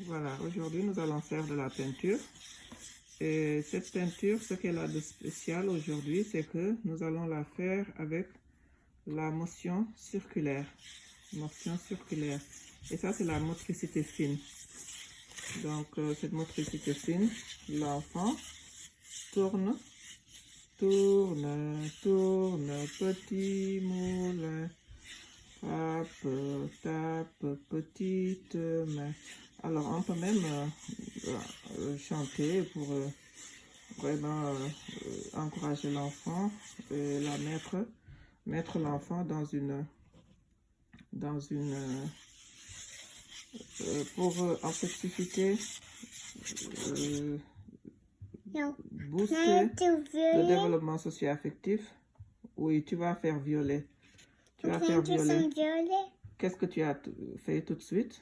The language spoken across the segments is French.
Voilà, aujourd'hui nous allons faire de la peinture. Et cette peinture, ce qu'elle a de spécial aujourd'hui, c'est que nous allons la faire avec la motion circulaire. Motion circulaire. Et ça, c'est la motricité fine. Donc, cette motricité fine, l'enfant tourne, tourne, tourne, petit moulin. Tape, tape, petite main. Alors, on peut même chanter pour vraiment encourager l'enfant et la mettre l'enfant dans une pour en certificat booster le développement socio-affectif. Oui, tu vas faire violet. Tu vas faire violet. Qu'est-ce que tu as fait tout de suite?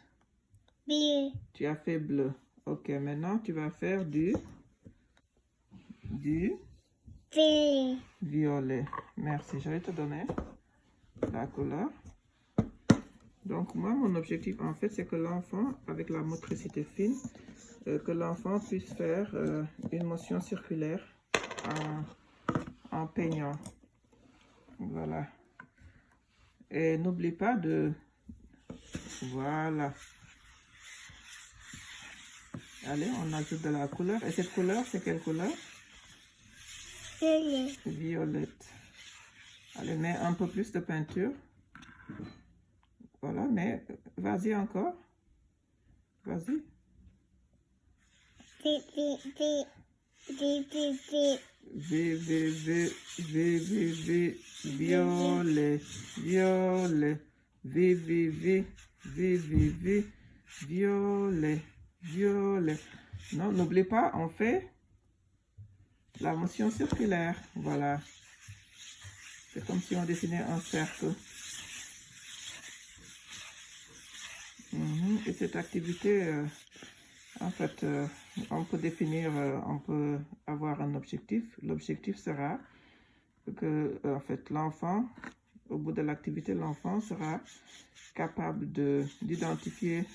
Bleu. Tu as fait bleu. Ok, maintenant tu vas faire du violet. Merci, je vais te donner la couleur. Donc moi, mon objectif en fait, c'est que l'enfant, avec la motricité fine, que l'enfant puisse faire une motion circulaire en peignant. Voilà. Et n'oublie pas de... Voilà. Allez, on ajoute de la couleur. Et cette couleur, c'est quelle couleur? Violet. Violette. Allez, mets un peu plus de peinture. Voilà, mais vas-y encore. Vas-y. Violet, violet, violet, violet. Non, n'oublie pas, on fait la motion circulaire. Voilà. C'est comme si on dessinait un cercle. Et cette activité, en fait, on peut définir, on peut avoir un objectif. L'objectif sera que, en fait, l'enfant, au bout de l'activité, l'enfant sera capable d'identifier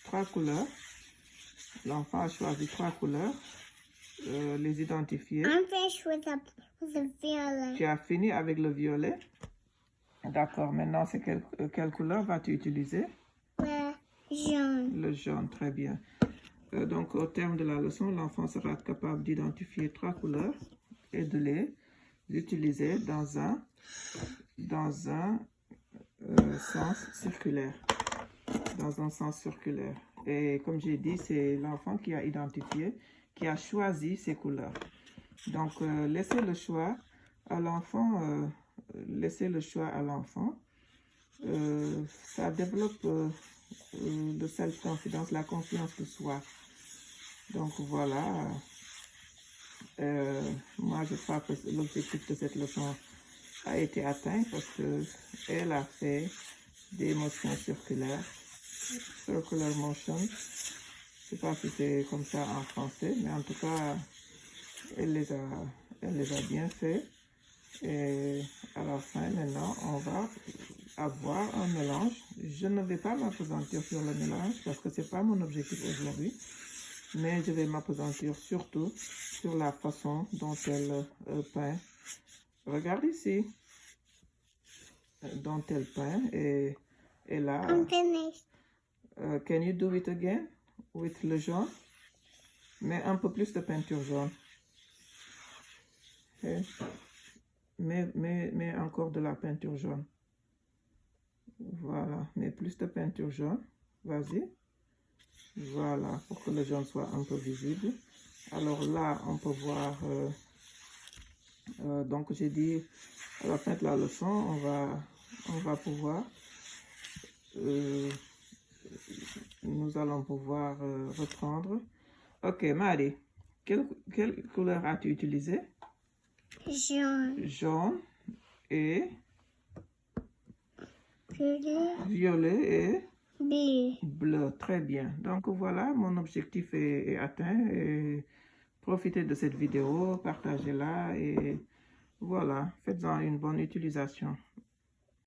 3 couleurs. L'enfant a choisi 3 couleurs, les identifier. Tu as fini avec le violet. D'accord, maintenant, c'est quelle couleur vas-tu utiliser? Jaune. Le jaune, très bien. Donc, au terme de la leçon, l'enfant sera capable d'identifier 3 couleurs et de les utiliser dans un sens circulaire. Dans un sens circulaire. Et comme j'ai dit, c'est l'enfant qui a identifié, qui a choisi ces couleurs. Donc, laissez le choix à l'enfant. Ça développe le self-confidence, la confiance de soi. Donc voilà, moi je crois que l'objectif de cette leçon a été atteint parce qu'elle a fait des motions circulaires, circular motion. Je ne sais pas si c'est comme ça en français, mais en tout cas, elle les a bien fait. Et à la fin, maintenant, on va avoir un mélange. Je ne vais pas m'appesantir sur le mélange parce que ce n'est pas mon objectif aujourd'hui. Mais je vais m'appesantir surtout sur la façon dont elle peint. Regarde ici. Dont elle peint. Et là... I'm finished. Can you do it again? With le jaune. Mets un peu plus de peinture jaune. Okay. Mets encore de la peinture jaune. Voilà, mets plus de peinture jaune. Vas-y. Voilà, pour que le jaune soit un peu visible. Alors là, on peut voir... donc, j'ai dit, à la fin de la leçon, on va pouvoir... nous allons pouvoir reprendre. Ok, Marie, quelle couleur as-tu utilisé? Jaune. Jaune et... Violet. et... Bleu. Bleu, très bien. Donc voilà, mon objectif est atteint. Et profitez de cette vidéo, partagez-la et voilà, faites-en une bonne utilisation.